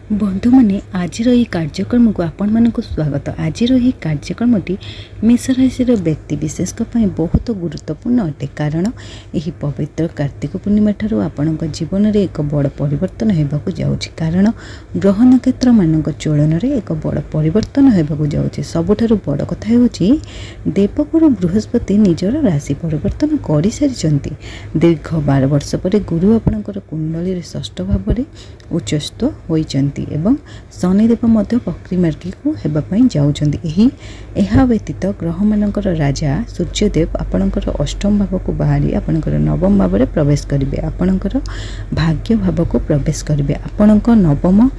बंधु मैंने आज कार्यक्रम को आपण मानक स्वागत। आज कार्यक्रमटी मेष राशि व्यक्ति विशेष बहुत गुरुत्वपूर्ण अटे कारण यह पवित्र कार्तिक पूर्णिमा ठारू आपण जीवन में एक बड़ परिवर्तन होगा जाऊँगी कारण ग्रह नक्षत्र मान चलन में एक बड़ परिवर्तन होगा जाऊँगी। सबुठ बड़ कथा हो देवगुरु बृहस्पति निजर राशि परिवर्तन कर सारी दीर्घ 12 वर्ष पर गुरु आपणकर कुंडली षष्ठ भाव में उच्चस्थ होती एवं शनिदेव मध्य वक्री मार्गी को होगापी जाऊँगी। यह व्यतीत ग्रह मानकर राजा सूर्यदेव आपणकर अष्टम भाव को बाहरी आपणकर नवम भाव में प्रवेश करेंगे। आपणकर भाग्य भाव को प्रवेश करेंगे। आपणक नवम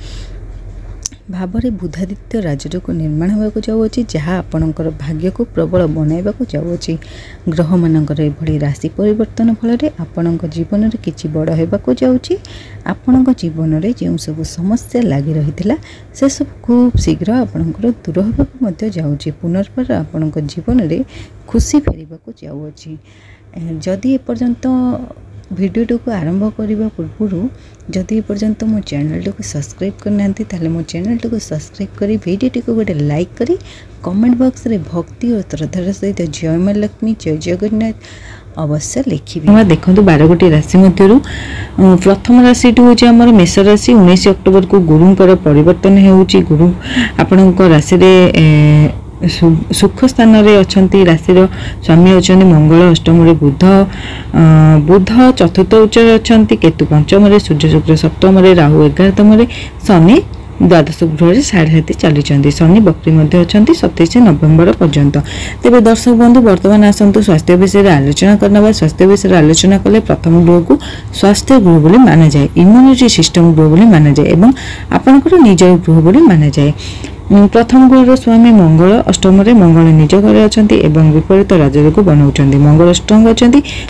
भाव में बुधादित्य राजयोग निर्माण होगा जाऊँगी जहाँ आपणकर भाग्य को प्रबल बनवाक जाऊँगी। ग्रह मानकर एभली राशि परिवर्तन फल आपण जीवन में किसी बड़ होगा जाऊँगी। आपण जीवन में जो सब समस्या लगी रही से सब खूब शीघ्र आपणकर दूर होगा जाऊँगी। पुनर्बार आपण जीवन में खुशी फेरवा जाऊँगी। जदि एपर्यंत वीडियो को आरंभ करने पूर्व जदि पर्यंत मो चैनल को सब्सक्राइब करना ताले मो चैनल को सब्सक्राइब करी वीडियो को गोटे लाइक करी कमेंट बॉक्स रे भक्ति और श्रद्धार सहित जय मां लक्ष्मी जय जगन्नाथ अवश्य लिखिबे। देखो 12 गोटी राशि मध्यरु प्रथम राशि हूँ आमर मेष राशि। 19 अक्टोबर को गुरुंकर परिवर्तन होउची। गुरु आपणक राशि रे सुख स्थान रे अछंती। राशि स्वामी अच्छा मंगल अष्टम बुध बुध चतुर्थ उच्च अछंती। केतु पंचम रे सूर्य शुक्र सप्तम रे राहु 11तम शनि द्वादश गृह 7.5 चली। शनि बक्री मध्य अच्छा 27 नवेम्बर पर्यंत। तेरे दर्शक बंधु वर्तमान आसतु स्वास्थ्य विषय आलोचना करना। स्वास्थ्य विषय आलोचना कले प्रथम गृह को स्वास्थ्य गृह बोली माना जाए। इम्यूनिटी सिस्टम गृह बोली माना जाए एवं आपणकर निजर गृह बोली माना जाए। प्रथम गृहर स्वामी मंगल अष्टम मंगल निज घर अच्छा विपरीत राजयोग बनाऊँ। मंगल स्ट्रंग अच्छा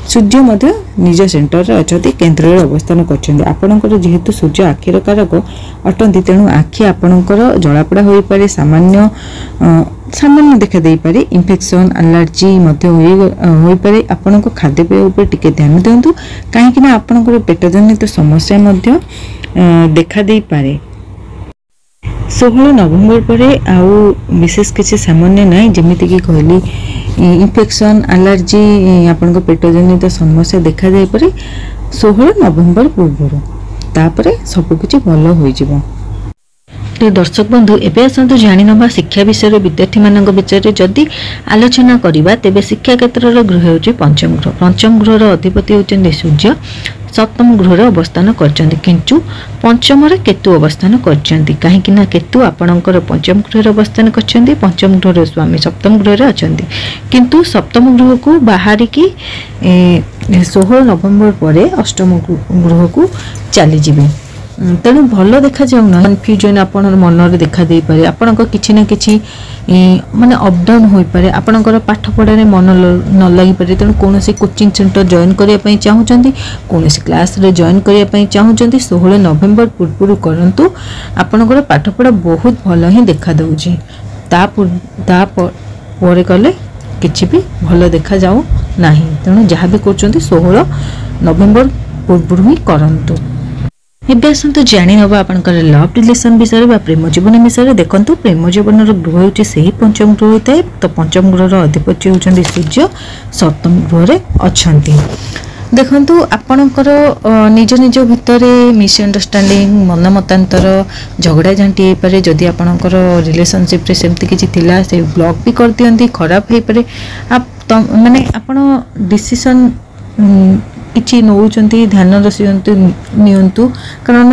सूर्य मध्य निज सेंटर अच्छा केन्द्र अवस्थान कर जेहेतु सूर्य आखिर कारक अटंती तेणु आखि आपणकर जलापोड़ा हो पारे सामान्य सामान्य देखा दे पारे। इन्फेक्शन एलर्जी हो पारे। आपण खाद्यपेय उपर टिके ध्यान दिंतु कहीं आपणकर पेट जनित समस्या मध्य देखा दे पारे। 16 नवेम्बर पर आउ विशेष किसी सामान्य ना जमीती कि कहली इन्फेक्शन एलर्जी आपण पेट जनित समस्या देखा जाए पारे 16 नवेम्बर पूर्व तापर सबकिछि भल हो जिवो। दर्शक बंधु एवं आसतु जाणीना शिक्षा विषय विद्यार्थी मान विषय जदि आलोचना करवा तेरे शिक्षा क्षेत्र गृह हूँ पंचम गृह। पंचम गृहर अधिपति होती सूर्य सप्तम गृह अवस्थान किंतु पंचम केतु अवस्थान कहीं केतु आपणकर पंचम गृह अवस्थान कर पंचम गृह स्वामी सप्तम गृह अच्छा किंतु सप्तम गृह को बाहरिकी 16 नवेम्बर पर अष्टम गृह को चलीजे। तेणु भल देखा जाऊना कन्फ्यूजन आपण मन देखा दे पारे। आपण किछि ना किछि माने अप डाउन हो पारे। आपणकर पाठ पढ़ारे मन न लगी पारे। तेणु कौन कोचिंग सेंटर जॉइन करने पे चाहूँगी कौन क्लास रे जॉइन करने पे चाहूँगी 16 नवेम्बर पूर्व करंतु आपणकर पाठ पढ़ा बहुत भल ही देखा दउची। ता पर कले किछि भी भल देखा जाऊ नाही। तेणु जहाँ भी करछंती 16 नवेम्बर पूर्व ही करंतु। एवं आसतु जाणी ना आपंकर लव रिलेशन विषय प्रेम जीवन विषय। देखो प्रेम जीवन गृह हूँ से ही पंचम गृह होता है। तो पंचम गृहर अधिपति होती सूर्य सप्तम गृह अच्छा। देखु आपणकर निज निज भितर मिसअंडरस्टैंडिंग मन मतांतर झगड़ा झांटी हो पारे। जदि आपणकर रिलेशनशिप रे सेमती किछि थिला से ब्लॉक भी कर दियंती खराब हो पारे। माने आपण डिसीजन किछि नौचंती ध्यान रखियंतु नियंतु कारण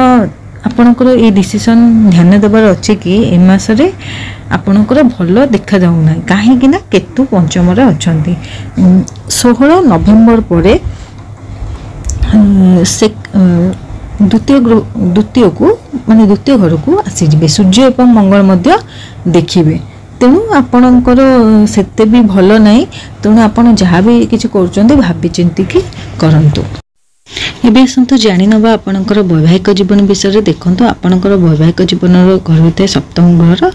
आपणकर ये डिसीजन ध्यान देवार अच्छे कि ए मासरे आपणकर भल देखा जाऊना कहीं केतु पंचम अच्छा 16 नवेम्बर पर द्वितीय को माने द्वितीय घर को आसीजे सूर्य एवं मंगल मध्य देखिबे। तेणु आपणकर सेते भी भल नहीं। तेणु आपन जहाँ भी किसी कर भावी चिंती कि करंतु। एवं आसतु जाणी ना आपणकर वैवाहिक जीवन विषय। देखो आपणकर वैवाहिक जीवन घर होता है सप्तम घर।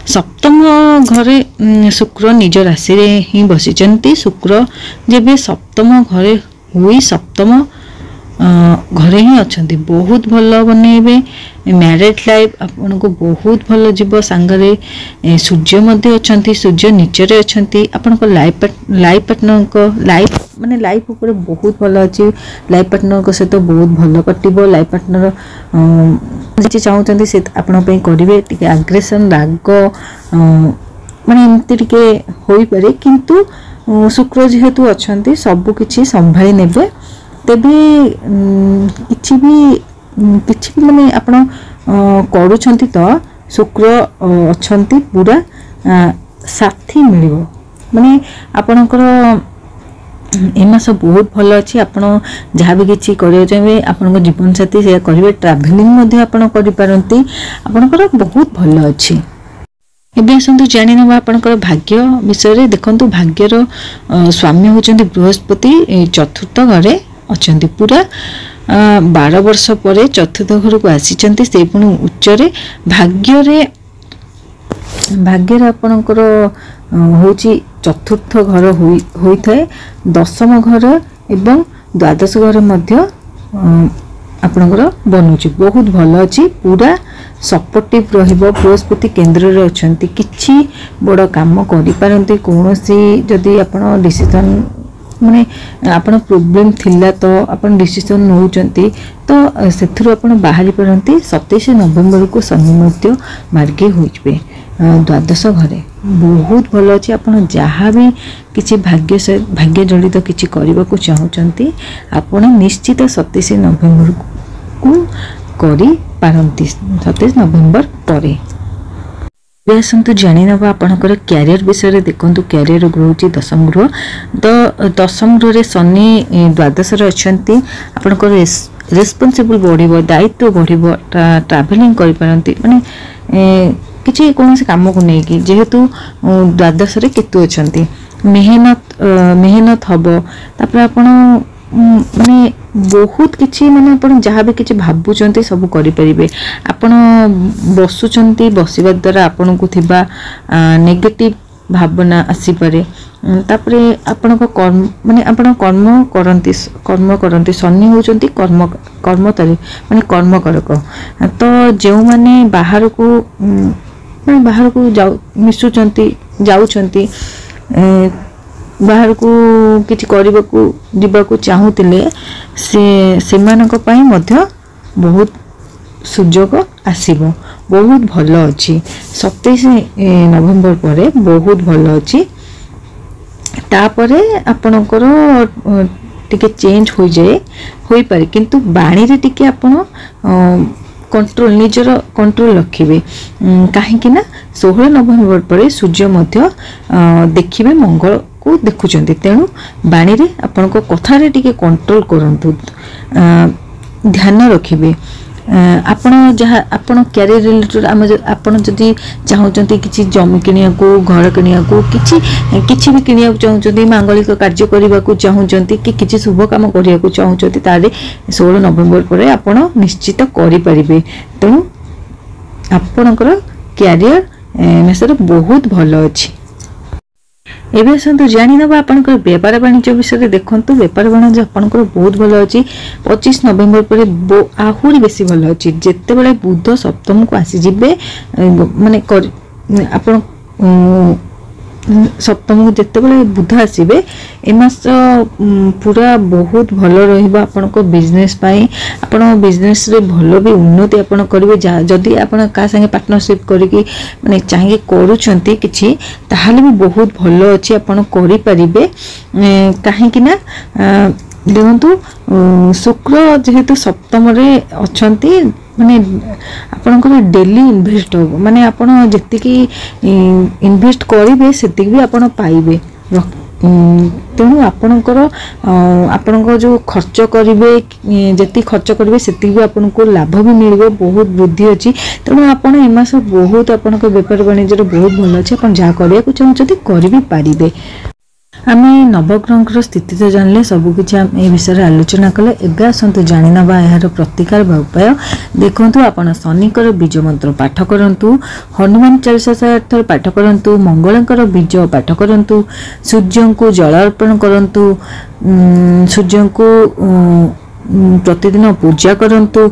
सप्तम घरे शुक्र निज राशि ही बसी। शुक्र जेबे सप्तम घरे हुई सप्तम घरे ही अच्छा बहुत भल बनइबे मैरिड लाइफ आपन को बहुत भल जीव सांगरे सूर्य मध्य अच्छा सूर्य नीचे अच्छा आपन को लाइफ पार्टनर को लाइफ माने लाइफ ऊपर बहुत भल अच्छी लाइफ पार्टनर को सहित बहुत भल कटिबो लाइफ पार्टनर जे चाहते से आपण पे करिवे टिके एग्रेशन राग माने एमती टिके होई पारे किंतु शुक्र जेहेतु अच्छा सब किछि संभाली नेबे तेबे किछि भी माने आपण करूछंती तो शुक्र अछंती पूरा साथी मिलिबो माने आपणकर ए मास बहुत भल अच्छी आपण जहाँ भी किसी करिया चाहिए आपण जीवन साथी से करेंगे ट्राभेलिंग मध्य आपण करि पारंती आपणकर बहुत भल अच्छी एबे आसतु जानि नबा आपणकर भाग्य विषय देखंतु भाग्यर स्वामी होचंती बृहस्पति चतुर्थ घरे अछंती पूरा 12 वर्ष पर चतुर्थ घर को आसीचंती से पुणी उच्चरे भाग्य आपणकर होची चतुर्थ घर होइथाय दशम घर एवं द्वादश घर मध्य आपणकर बनुची बहुत भल अच्छी पूरा सपोर्टिव रहिबो बृहस्पति केंद्र रे अछंती किछि बड़ काम करि पारंती कोनोसी जदि आपण डिसीजन माने आपण प्रॉब्लम थिला तो आपण डिसीजन नउचंती तो सेथुर आपण बाहरी पारंती 27 नवेम्बर को शनि मध्य मार्गे होइबे द्वादश घरे बहुत भल अच्छी आपण जहाँ भी किसी भाग्य जड़ित किसी करने को चाहूँगी आपण निश्चित 27 नवेम्बर को करी पारंती 27 नवेम्बर पर आसतु जानी नवा आपणकर क्यारियर विषय देखु क्यारियर गृह हूँ दशम गृह तो दशम गृह शनि द्वादश अच्छी आपणकर रेस्पॉन्सिबल बढ़ दायित्व बढ़ ट्रावेलिंग करें माने किसी कौन से काम को लेकिन जेहेतु द्वादश केतु अच्छा मेहनत हम तापर आपण माने बहुत किछि माने आपण जहाँ भी किछि भाबुचंती सब करि परिबे आपण बसुचंती बसिबा द्वारा आपण को थिबा नेगेटिव भावना आसी पारे तापरे आपण को कर्म माने आपण कर्म करंती शनि होचंती कर्मतारी माने कर्म करक तो जेउ माने बाहर को मिसुचंती जाउचंती बाहर को किछि करबा को दिबा को चाहूतिले से मानक पई मध्य बहुत सुजोग आसीबो बहुत भल अच्छी 27 नवेम्बर पर बहुत भल अच्छी तापरे आपणकर टिके चेंज हो जाए होई पारे किंतु बाणी रे टिके आपण कंट्रोल निजर कंट्रोल रखिबे काहेकि ना 16 नवेम्बर पर सूर्य मध्य देखिबे मंगल को देखुचंती तेणु बाणी रे आपण को कथा रे टिके कंट्रोल करंतु ध्यान रखिबे आपण जहाँ आपण कैरियर रिलेटेड आम आपण जदि चाहूँगी किसी जमी किनिया को घर किनिया को किछि भी किनिया चाहूँगी मांगलिक कार्य करने को चाहूँगी कि किछि शुभ काम करने को चाहूँगी तारे 16 नवेम्बर पर आपण निश्चित करें तेणु आपणकर कैरियर मेसर बहुत भल अच्छी एबे आसतु जानी नबा आपनकर व्यापार वाणिज्य विषय देखंतु व्यापार वाणिज्य आपनकर बहुत भल अछि 25 नवेम्बर पर आहुरी बेसी भल अछि जेते बेले बुध सप्तम को आसी जिबे माने आपण सप्तम को जेते बेले बुध आसीबे ए मास पूरा बहुत भल रहिबा आपनको बिजनेस पाई आपण बिजनेस रे भल भी उन्नति आपण करिवे जदि आपण का संगे पार्टनरशिप करिकि माने चाहिए करूछंती किछि ताहाले भी बहुत भल अछि आपण करि परिबे काहे कि ना देखंतु शुक्र जेहेतु सप्तम रे अछंती माने आपणकर डेली इन्वेस्ट हो माने आपण जेतिकी इन्वेस्ट करिवे सेतिक भी आपण पाइबे तेणु आपणकर आपणकर जो खर्च करिवे जेति खर्च करिवे सेति भी आपनको लाभ भी मिलबो बहुत वृद्धि अछि तेणु आपण ए मास बहुत आपणकर व्यापार वाणिज्य बहुत भल अछि आपण जा करिया को चाहछथि करि भी पारिबे आम नवग्रह स्थिति तो जानले सबकि ए विषय आलोचना कले एबे आसतु जानि नबा यार प्रतिकार उपाय देखंतु आपण शनिकर बीज मंत्र पाठ करंतु हनुमान चालीसा 108 थर पाठ करंतु मंगलकर बीज पाठ करंतु सूर्य को जल अर्पण करंतु सूर्य को प्रतिदिन पूजा करंतु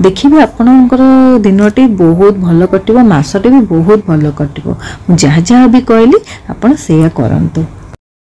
देखिए आपणकर दिनटी बहुत भल कटिबो मासटी भी बहुत भल कटिबो जहाँ जहाँ भी कहली आपण सेया करंतु।